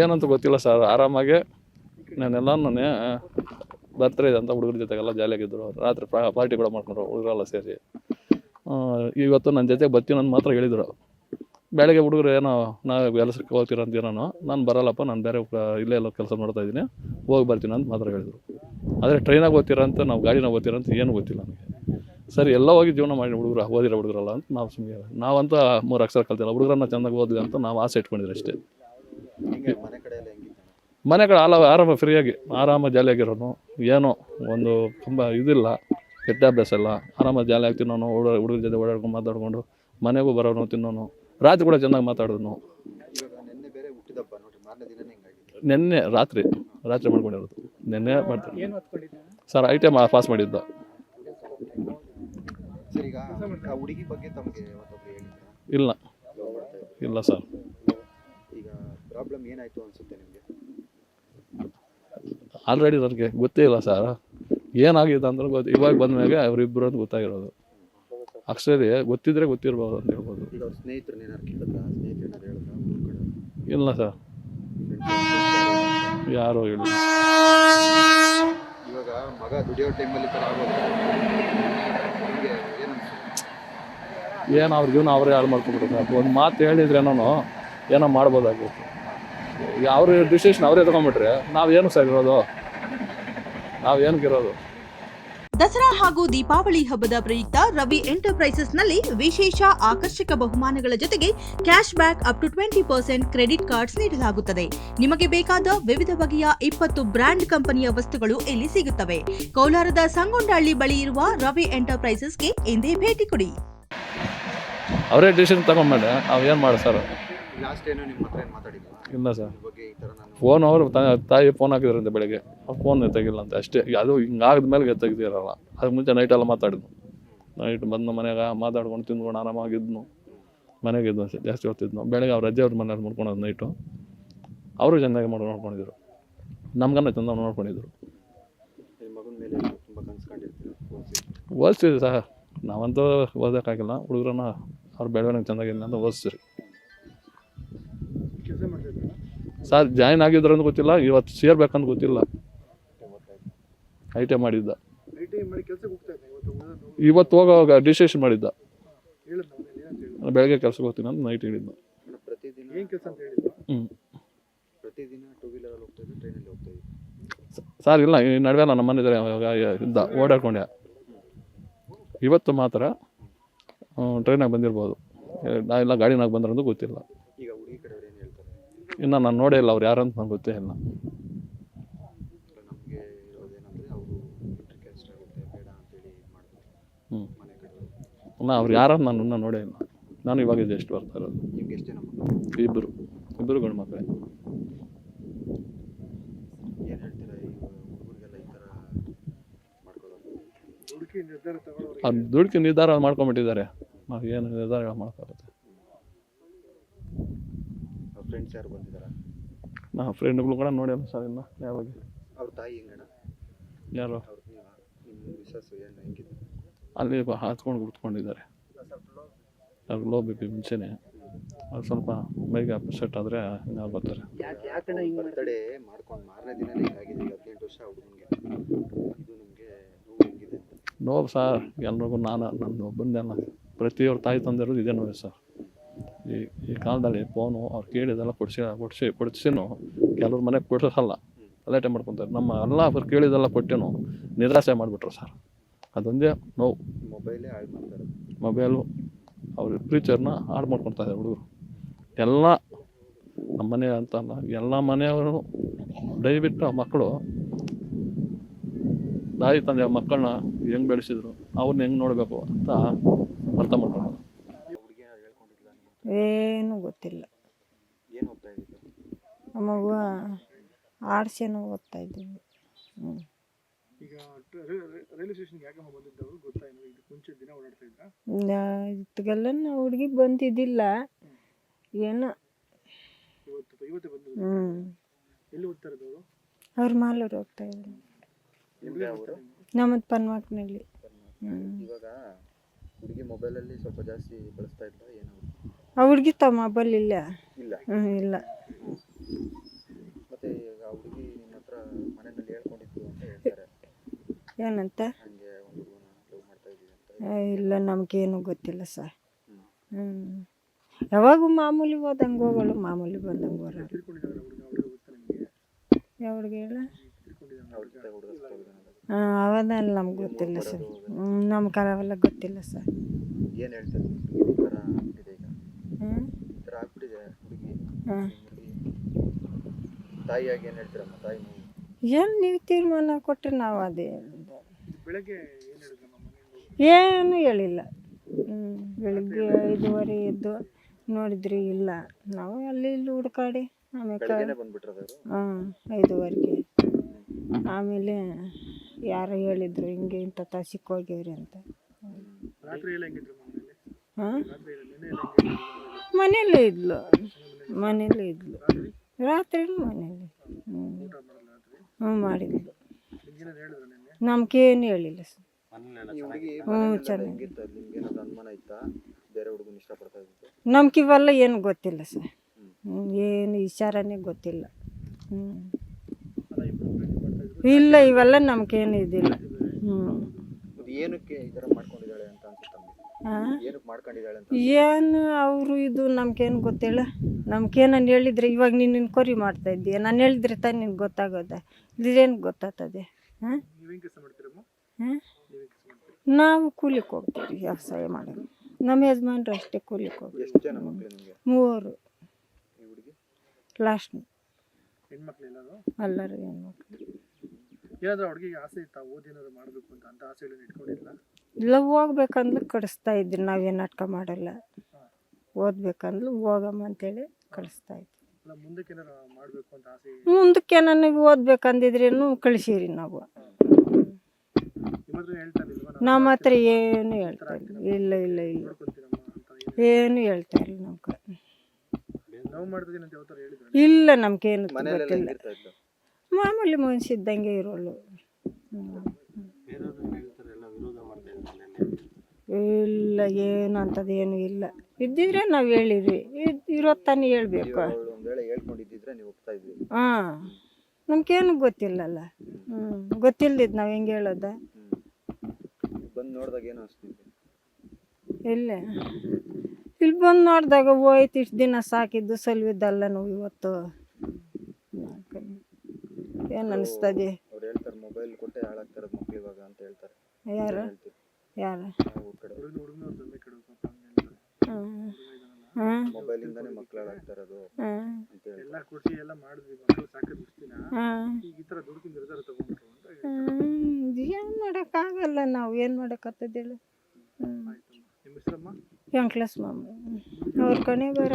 ಏನಂತ ಗೊತ್ತಿಲ್ಲ sir. ಆರಾಮಾಗೆ ನಾನೆಲ್ಲನೂ birthday ಅಂತ ಹುಡುಗರ ಜೊತೆಗೆಲ್ಲ ಜಾಲಿಯಾಗಿದ್ದರು. ರಾತ್ರಿ ಪಾರ್ಟಿ ಕೂಡ ಮಾಡ್ಕೊಂಡ್ರು ಹುಡುಗರೆಲ್ಲ ಸೇರಿ. ಇವತ್ತು ನನ್ನ ಜೊತೆಗೆ ಬರ್ತೀನಿ ಅಂತ ಮಾತ್ರ ಹೇಳಿದರು. ಬೆಳಗ್ಗೆ ಹುಡುಗರು ಏನೋ ನಾವು ಕೆಲಸಕ್ಕೆ ಹೋಗ್ತೀರಂತ ಏನೋ, ನಾನು ಬರಲ್ಲಪ್ಪ, ನಾನು ಬೇರೆ ಇಲ್ಲೇ ಎಲ್ಲ ಕೆಲಸ ಮಾಡ್ತಾಯಿದ್ದೀನಿ, ಹೋಗಿ ಬರ್ತೀನಿ ಅಂತ ಮಾತ್ರ ಹೇಳಿದರು. ಆದರೆ ಟ್ರೈನಾಗಿ ಓದ್ತೀರಂತ, ನಾವು ಗಾಡಿನಾಗ ಓದ್ತೀರಂತ ಏನು ಗೊತ್ತಿಲ್ಲ ನನಗೆ. ಸರಿ, ಎಲ್ಲ ಹೋಗಿ ಜೀವನ ಮಾಡಿ ಹುಡುಗರು ಓದಿರೋ ಹುಡುಗರಲ್ಲ ಅಂತ ನಾವು ಸುಮ್ಮನೆ. ನಾವಂತ 3 ಅಕ್ಷರ ಕಲ್ತಿಲ್ಲ, ಹುಡುಗರನ್ನ ಚೆಂದಾಗಿ ಓದಿದೆ ಅಂತ ನಾವು ಆಸೆ ಇಟ್ಕೊಂಡಿದ್ರು ಅಷ್ಟೇ. ಮನೆ ಕಡೆ ಆರಾಮ ಫ್ರೀಯಾಗಿ ಜಾಲಿಯಾಗಿರೋನು. ಏನೋ ಒಂದು ತುಂಬ ಇದಿಲ್ಲ, ಕೆಟ್ಟ ಅಭ್ಯಾಸ ಇಲ್ಲ. ಆರಾಮಾಗಿ ಜಾಲಿ ಆಗ್ತಿನೋನು, ಹುಡುಗರ ಜೊತೆ ಓಡಾಡ್ಕೊಂಡು ಮಾತಾಡ್ಕೊಂಡು ಮನೆಗೂ ಬರೋನು, ತಿನ್ನೋನು. ರಾತ್ರಿ ಕೂಡ ಚೆನ್ನಾಗಿ ಮಾತಾಡೋನು. ನೆನ್ನೆ ರಾತ್ರಿ ಮಾಡ್ಕೊಂಡಿರೋದು. ನೆನ್ನೆ ಮಾಡ್ತೀನಿ sir. I T I pass ಮಾಡಿದ್ದ. ಇಲ್ಲ ಸರ್. ಆಲ್ರೆಡಿ ನನಗೆ ಗೊತ್ತೇ ಇಲ್ಲ ಸರ್ ಏನಾಗಿದೆ ಅಂದ್ರೆ. ಇವಾಗ ಬಂದ್ಮೇಲೆ ಅವರಿಬ್ಬರು ಅಂತ ಗೊತ್ತಾಗಿರೋದು. ಅಕ್ಷರೇ ಗೊತ್ತಿದ್ರೆ ಗೊತ್ತಿರ್ಬೋದು ಅಂತ ಹೇಳ್ಬೋದು. ಇಲ್ಲ ಸರ್, ಯಾರೋ ಹೇಳಿ. ಏನು ಅವ್ರ ಜೀವನ ಅವರೇ ಹಾಳು ಮಾಡ್ಕೊಂಡ್ಬಿಟ್ಟು ಸರ್. ಒಂದು ಮಾತು ಹೇಳಿದ್ರೇನೋ ಏನೋ ಮಾಡ್ಬೋದಾಗಿತ್ತು. ಈಗ ಅವ್ರ ಡಿಸಿಷನ್ ಅವರೇ ತಗೊಂಡ್ಬಿಟ್ರೆ ನಾವೇನು ಸರ್ ಇರೋದು, ನಾವೇನಕ್ಕಿರೋದು. ದಸರಾ ಹಾಗೂ ದೀಪಾವಳಿ ಹಬ್ಬದ ಪ್ರಯುಕ್ತ ರವಿ ಎಂಟರ್ಪ್ರೈಸಸ್ ನಲ್ಲಿ ವಿಶೇಷ ಆಕರ್ಷಕ ಬಹುಮಾನಗಳ ಜೊತೆಗೆ cash back up to 20% credit cards ನೀಡಲಾಗುತ್ತದೆ. ನಿಮಗೆ ಬೇಕಾದ ವಿವಿಧ ಬಗೆಯ 20 ಬ್ರ್ಯಾಂಡ್ ಕಂಪನಿಯ ವಸ್ತುಗಳು ಇಲ್ಲಿ ಸಿಗುತ್ತವೆ. ಕೋಲಾರದ ಸಂಗೊಂಡಹಳ್ಳಿ ಬಳಿ ಇರುವ ರವಿ ಎಂಟರ್ಪ್ರೈಸಸ್ಗೆ ಎಂದೇ ಭೇಟಿ ಕೊಡಿ. ಅವರೇ ಡಿಸಿಷನ್ ತಗೊಂಡ್ಮೇಲೆ ನಾವು ಏನು ಮಾಡಿ ಸರ್. ಇಲ್ಲ ಸರ್, ಫೋನ್ ಅವರು ತಾಯಿ ಫೋನ್ ಹಾಕಿದ್ರಂತೆ ಬೆಳಗ್ಗೆ. ಫೋನ್ ತೆಗಿಲ್ಲ ಅಂತ ಅಷ್ಟೇ. ಅದು ಹಿಂಗಾದ್ಮೇಲೆ ತೆಗ್ದಿರಲ್ಲ. ಅದಕ್ಕೆ ಮುಂಚೆ ನೈಟೆಲ್ಲ ಮಾತಾಡಿದ್ನು. ನೈಟ್ ಬಂದು ಮನೆಯಾಗ ಮಾತಾಡ್ಕೊಂಡು ತಿಂದ್ಕೊಂಡು ಆರಾಮಾಗಿದ್ನು. ಮನೆಗೆ ಇದ್ನು ಜಾಸ್ತಿ ಹೊತ್ತಿದ್ನು. ಬೆಳಗ್ಗೆ ಅವ್ರ ಅಜ್ಜಿ ಅವ್ರ ಮನೇಲಿ ಮಾಡ್ಕೊಳೋದು ನೈಟು. ಅವರು ಚೆನ್ನಾಗಿ ನೋಡ್ಕೊಂಡಿದ್ರು. ನಮ್ಗನ್ನ ಚೆಂದ ನೋಡ್ಕೊಂಡಿದ್ರು. ಓದಿಸ್ತೀವಿ ಸರ್. ನಾವಂತೂ ಓದೋಕ್ಕಾಗಿಲ್ಲ. ಹುಡುಗರನ್ನ ಅವ್ರು ಬೆಳವಣಿಗೆ ಚೆನ್ನಾಗಿಲ್ಲ ಅಂತ ಓದಿಸ್ತೀರಿ ಸರ್. ಜಾಯಿನ್ ಆಗಿದ್ರು ಅಂತ ಗೊತ್ತಿಲ್ಲ, ಇವತ್ತು ಸೇರ್ಬೇಕಂತ ಗೊತ್ತಿಲ್ಲ. ಐ ಟಿ ಐ ಮಾಡಿದ್ದ. ಇವತ್ತು ಹೋಗೋ ಡಿಸಿಷನ್ ಮಾಡಿದ್ದ. ಬೆಳಗ್ಗೆ ಕೆಲಸಕ್ಕೆ ಹೋಗ್ತೀನಿ ಅಂತ ನೈಟ್ ಹೇಳಿದ್ದ. ಸರ್ ಇಲ್ಲ, ಈ ನಡುವೆ ನಮ್ಮ ಮನೆ ಇದ್ದ ಓಡಾಡ್ಕೊಂಡೆ. ಇವತ್ತು ಮಾತ್ರ ಟ್ರೈನಾಗ ಬಂದಿರ್ಬೋದು, ಇಲ್ಲ ಗಾಡಿನಾಗ ಬಂದ್ರಂದು ಗೊತ್ತಿಲ್ಲ. ಇನ್ನು ನಾನು ನೋಡೇ ಇಲ್ಲ ಅವ್ರು ಯಾರಂತ ನಂಗೆ ಗೊತ್ತೇ ಇಲ್ಲ. ಅವ್ರು ಯಾರಂತ ನಾನು ಇನ್ನೂ ನೋಡೇ ಇಲ್ಲ. ನಾನು ಇವಾಗ ಎಷ್ಟು ಬರ್ತಾ ಇರೋದು. ಇಬ್ಬರು ಗಂಡು ಮಕ್ಕಳೇ. ಅವ್ರು ದುಡ್ಕಿ ನಿರ್ಧಾರ ಮಾಡ್ಕೊಂಡ್ಬಿಟ್ಟಿದ್ದಾರೆ. ಏನು ನಿರ್ಧಾರ ಮಾಡ್ಕೊಳುತ್ತೆ. ನಾ ಫ್ರೆಂಡ್ಗಳು ಕೂಡ ನೋಡಿಲ್ಲ ಸರ್ ಇನ್ನು ಯಾವಾಗ. ಯಾರು ಅಲ್ಲಿ ಹಾತ್ಕೊಂಡು ಕುತ್ಕೊಂಡಿದ್ದಾರೆ. ಅವ್ರಿಗೆ ಲೋ ಬಿ ಪಿ ಮುಂಚೆನೆ. ಅವ್ರು ಸ್ವಲ್ಪ ಮೈಗೆ ಅಪ್ಸೆಟ್ ಆದರೆ ನಾವು ಬರ್ತಾರೆ. ನೋವು ಸರ್ ಎಲ್ರಿಗೂ. ನನ್ನ ಒಬ್ಬಂದೆಲ್ಲ ಪ್ರತಿಯವ್ರ ತಾಯಿ ತಂದಿರೋದು ಇದೇ ನೋವು ಸರ್. ಈ ಕಾಲದಲ್ಲಿ ಫೋನು ಅವ್ರು ಕೇಳಿದೆಲ್ಲ ಕೊಡಿಸಿನೂ ಕೆಲವ್ರ ಮನೆಗೆ ಕೊಡಿಸಲ್ಲ, ಗಲಾಟೆ ಮಾಡ್ಕೊತಾರೆ. ನಮ್ಮ ಎಲ್ಲ ಅವ್ರು ಕೇಳಿದೆಲ್ಲ ಕೊಟ್ಟೇನು ನಿರಾಸೆ ಮಾಡಿಬಿಟ್ರು ಸರ್. ಅದೊಂದೇ ನೋವು. ಮೊಬೈಲು ಅವ್ರ ಫ್ಯೂಚರ್ನ ಹಾಳು ಮಾಡ್ಕೊತಾ ಇದ್ದಾರೆ ಹುಡುಗರು ಎಲ್ಲ. ನಮ್ಮ ಮನೆ ಅಂತಲ್ಲ, ಎಲ್ಲ ಮನೆಯವರು ದಯವಿಟ್ಟು ಮಕ್ಕಳು ತಾಯಿ ತಂದೆ ಮಕ್ಕಳನ್ನ ಹೆಂಗೆ ಬೆಳೆಸಿದ್ರು, ಅವ್ರನ್ನ ಹೆಂಗೆ ನೋಡಬೇಕು ಅಂತ ಅರ್ಥ ಮಾಡ್ಕೊಳ್ಳೋದು. ಏನು ಗೊತ್ತಿಲ್ಲ. ನಮಗ ಆರ್ಟ್ಸೇನೋ ಓದ್ತಾ ಇದ್ದೀವಿ. ಇದಕ್ಕೆಲ್ಲ ಹುಡುಗಿ ಬಂದಿದ್ದಿಲ್ಲ ಏನೋ. ಅವ್ರ ಮಾಲೂರು ಹೋಗ್ತಾ ಇದ್ರು. ನಮ್ಮದು ಪನ್ವಾಕ್ನಲ್ಲಿ. ಆ ಹುಡುಗಿ ತಮ್ಮ ಮೊಬೈಲ್ ಇಲ್ಲ. ಇಲ್ಲ. ಏನಂತ ಹಂಗೆ ಒಂದು ಲವ್ ಮಾಡ್ತಾ ಇದ್ದೀವಿ ಅಂತ. ಇಲ್ಲ ನಮಗೇನು ಗೊತ್ತಿಲ್ಲ ಸರ್. ಯಾವಾಗೂ ಮಾಮೂಲಿ ಹೋದಂಗೆ ಹೋಗೋಳು, ಮಾಮೂಲಿ ಬಂದಂಗೆ ಬರೋಳು. ಯಾವ್ರಿಗೆ ಹೇಳ ಅವ್ರ ಜೊತೆ ಹುಡುಗ ಸಿಕ್ಕೋಗಿದ್ದಾನಲ್ಲ. ಅವನ್ನೆಲ್ಲ ನಮ್ಗೆ ಗೊತ್ತಿಲ್ಲ ಸರ್. ನಮ್ಗೆ ಅವೆಲ್ಲ ಗೊತ್ತಿಲ್ಲ ಸರ್. ಏನು ಹೇಳ್ತಾರೆ ಈ ಥರ ಆಗ್ಬಿಟ್ಟಿದೆ ಈಗ, ಹ್ಞೂ ಈ ಥರ ಆಗ್ಬಿಟ್ಟಿದೆ ಹುಡುಗಿ. ಹಾಂ ತಾಯಿಯಾಗಿ ಏನು ಹೇಳ್ತೀರಮ್ಮ? ತಾಯಿ ನೀವು ಏನು ನೀವು ತೀರ್ಮಾನ ಕೊಟ್ಟರೆ ನಾವು ಅದೇ ಹೇಳೋದು. ಬೆಳಗ್ಗೆ ಏನು ಹೇಳಿಲ್ಲ. ಬೆಳಿಗ್ಗೆ 5:30 ಎದ್ದು ನೋಡಿದ್ರಿ, ಇಲ್ಲ ನಾವು ಅಲ್ಲಿ ಇಲ್ಲಿ ಹುಡ್ಕಾಡಿ ಆಮೇಲೆ ಬೆಳಗ್ಗೆನೇ ಬಂದ್ಬಿಟ್ರದವರು. 5:30ಗೆ ಆಮೇಲೆ ಯಾರೋ ಹೇಳಿದ್ರು ಹಿಂಗೆ ಇಂಥ ಸಿಕ್ಕೋಗ್ಯವ್ರಿ ಅಂತ. ರಾತ್ರಿ ಎಲ್ಲ ಹೆಂಗಿದ್ರು ಮನೆಯಲ್ಲಿ? ಹಾಂ ರಾತ್ರಿ ಎಲ್ಲ ನೆನೆ ಎಲ್ಲ ಹೆಂಗಿದ್ರು? ಮನೇಲೇ ಇದ್ಲು, ಮನೇಲೇ ಇದ್ಲು. ರಾತ್ರಿ ಮನೇಲಿ ಊಟ ಮಾಡಲ್ಲ ರಾತ್ರಿ? ಮಾಡಿದ್ಲು. ನಿಮ್ಗೇನಾದ್ರು ಹೇಳಿದ್ರು ನಿನ್ನೆ? ನಮ್ಗೇನು ಹೇಳಿಲ್ಲ ಸರ್. ಈ ಹುಡುಗಿ ಚೆನ್ನಾಗಿ. ಹೆಂಗಿತ್ತು? ನಿಮ್ಗೆ ಏನಾದ್ರು ಅನುಮಾನ ಇತ್ತಾ ಬೇರೆ ಹುಡುಗನ ಇಷ್ಟಪಡ್ತಾ ಇದ್ದು? ನಮ್ಗೆ ಇವೆಲ್ಲ ಏನು ಗೊತ್ತಿಲ್ಲ ಸರ್. ಏನು ವಿಚಾರನೇ ಗೊತ್ತಿಲ್ಲ. ಅಲ್ಲ ಇಬ್ರು ಪ್ರೀತಿ ಮಾಡ್ತಾ ಇದ್ರು. ಇಲ್ಲ ಇವೆಲ್ಲ ನಮ್ಗೇನು ಇದಿಲ್ಲ. ಅದು ಏನಕ್ಕೆ ಈ ಥರ ಮಾಡ್ಕೊಂಡಿದ್ದಾಳೆ ಅಂತ ಅನ್ಸುತ್ತೆ ನಮಗೆ? ಹಾಂ ಏನಕ್ಕೆ ಮಾಡ್ಕೊಂಡಿದ್ದಾಳೆ ಅಂತ? ಏನು ಅವರು ಇದು ನಮ್ಗೇನು ಗೊತ್ತಿಲ್ಲ. ನಮ್ಗೇನು ಹೇಳಿದ್ರೆ ಇವಾಗ ನೀನು ಕೊರಿ ಮಾಡ್ತಾ ಇದ್ದೀಯ, ನಾನು ಹೇಳಿದ್ರೆ ತಾನು ನಿನ್ಗೆ ಗೊತ್ತಾಗೋದೆ, ಇದೇನು ಗೊತ್ತಾಗ್ತದೆ? ಹಾಂ ನೀವೇನು ಕೆಲಸ ಮಾಡ್ತೀರಮ್ಮ? ಹಾಂ ನೀವೇನು ಕೆಲಸ ಮಾಡ್ತೀರಿ? ನಾವು ಕೂಲಿಗೆ ಹೋಗ್ತೀವಿ, ವ್ಯವಸಾಯ ಮಾಡೋದು. ನಮ್ಮ ಯಜಮಾನ್ರು ಅಷ್ಟೇ ಕೂಲಿಗೆ ಹೋಗ್ತೀವಿ. ಎಷ್ಟು ಜನ ಮಕ್ಕಳು ನಿಮಗೆ? 3 ಈ ಹುಡುಗಿ ಲಾಸ್ಟ್ ಹೆಣ್ಮಕ್ಳು ಎಲ್ಲರೂ? ಎಲ್ಲರೂ ಹೆಣ್ಮಕ್ಳು. ಏನಾದ್ರು ಹುಡುಗಿಗೆ ಆಸೆ ಇತ್ತಾ ಓದಿ ಏನಾದ್ರು ಮಾಡಬೇಕು ಅಂತ ಆಸೆಗಳನ್ನು ಇಟ್ಕೊಂಡಿಲ್ಲ? ಇಲ್ಲ ಹೋಗ್ಬೇಕಂದ್ಲು ಕಳಿಸ್ತಾ ಇದ್ರಿ, ನಾವೇನು ನಾಟಕ ಮಾಡಲ್ಲ. ಓದ್ಬೇಕಂದ್ಲು ಹೋಗಮ್ಮ ಅಂತೇಳಿ ಕಳಿಸ್ತಾ ಇದ್ವಿ. ಅಲ್ಲ ಮುಂದಕ್ಕೆ ಏನಾರು ಮಾಡಬೇಕು ಅಂತ ಆಸೆ? ಮುಂದಕ್ಕೆ ನನಗೆ ಓದ್ಬೇಕಂದಿದ್ರೇನು ಕಳಿಸಿರಿ ನಾವು. ನಿಮ್ಮ ಹತ್ರ ಹೇಳ್ತಾ ಇಲ್ವಾ? ನಮ್ಮ ಹತ್ರ ಏನು ಹೇಳ್ತಾ ಇಲ್ಲ. ಇಲ್ಲ ಇಲ್ಲ ಇಲ್ಲ ನೋಡ್ಕೊಂತೀರಮ್ಮ ಅಂತ ಏನು ಹೇಳ್ತಾ ಇಲ್ಲ ನಮ್ಗೆ. ಲವ್ ಮಾಡ್ತಿದ್ದೀನಿ ಅಂತ ಯಾವ ಥರ ಹೇಳಿದ್ರು? ಇಲ್ಲ ನಮ್ಗೇನು ಮನೆಯಲ್ಲೆಲ್ಲ ಗೊತ್ತಿಲ್ಲ. ಹೆಂಗಿರ್ತಾ ಇತ್ತು? ಮಾಮೂಲಿ ಮನ್ಸಿದ್ದಂಗೆ ಇರೋಳು. ಇಲ್ಲ ಏನು ಅಂಥದ್ದು ಏನು ಇಲ್ಲ. ಇದ್ದಿದ್ರೆ ನಾವು ಹೇಳಿರಿ, ಇರೋ ತಾನೇ ಹೇಳ್ಬೇಕು. ಅವಳು ಒಂದು ವೇಳೆ ಹೇಳ್ಕೊಂಡಿದ್ದಿದ್ರೆ ನೀವು ಒಪ್ತಾ ಇದ್ವಿ. ಹಾಂ ನಮ್ಗೇನು ಗೊತ್ತಿಲ್ಲಲ್ಲ. ಗೊತ್ತಿಲ್ದಿದ್ದು ನಾವು ಹೆಂಗೆ ಹೇಳೋದ? ಬಂದು ನೋಡಿದಾಗ ಏನು ಅನಿಸ್ತಿದ್ದೆ? ಇಲ್ಲ ಇಲ್ಲಿ ಬಂದು ನೋಡಿದಾಗ ಹೋಯ್ತು, ಇಷ್ಟು ದಿನ ಸಾಕಿದ್ದು ಸಲ್ವಿದ್ದಲ್ಲ ನಾವು ಇವತ್ತು. ಏನು ಅನಿಸ್ತದೆ? ಅವ್ರು ಹೇಳ್ತಾರೆ ಮೊಬೈಲ್ ಕೊಟ್ಟೆ ಹಾಳಾಗ್ತಾರದು ಮಕ್ಳು ಇವಾಗ ಅಂತ ಹೇಳ್ತಾರೆ. ಯಾರು ಹೇಳ್ತೀವಿ ಯಾರು? ನಾವು ಕಡೆ ಹುಡುಗನವ್ರು ತಂದೆ ಕೆಡಬೇಕು ಅಂತ ಹಂಗೆ ಹಾಂ ಮೊಬೈಲಿಂದಾನೇ ಮಕ್ಳು ಹಾಳಾಗ್ತಾರದು ಹಾಂ ಅಂತ ಹೇಳಿ ಎಲ್ಲ ಕೊಡ್ಸಿ ಎಲ್ಲ ಮಾಡಿದ್ವಿ, ಮಕ್ಕಳು ಸಾಕಿದ ದಿನ ಹಾಂ ಈಗ ಈ ಥರ ದುಡ್ಡಿನ ನಿರ್ಧಾರ ತಗೊಂಡ್ರು ಅಂತ ಏನು ಮಾಡೋಕ್ಕಾಗಲ್ಲ. ನಾವು ಏನು ಮಾಡೋಕ್ಕತ್ತದ ಹೇಳು. ಆಯ್ತಮ್ಮ. ನಿಮ್ಮ ಹೆಸರಮ್ಮ? ಎಂಕ್ಲಸ್ ಮಾಮ ಅವ್ರ ಕಣೆ ಬರ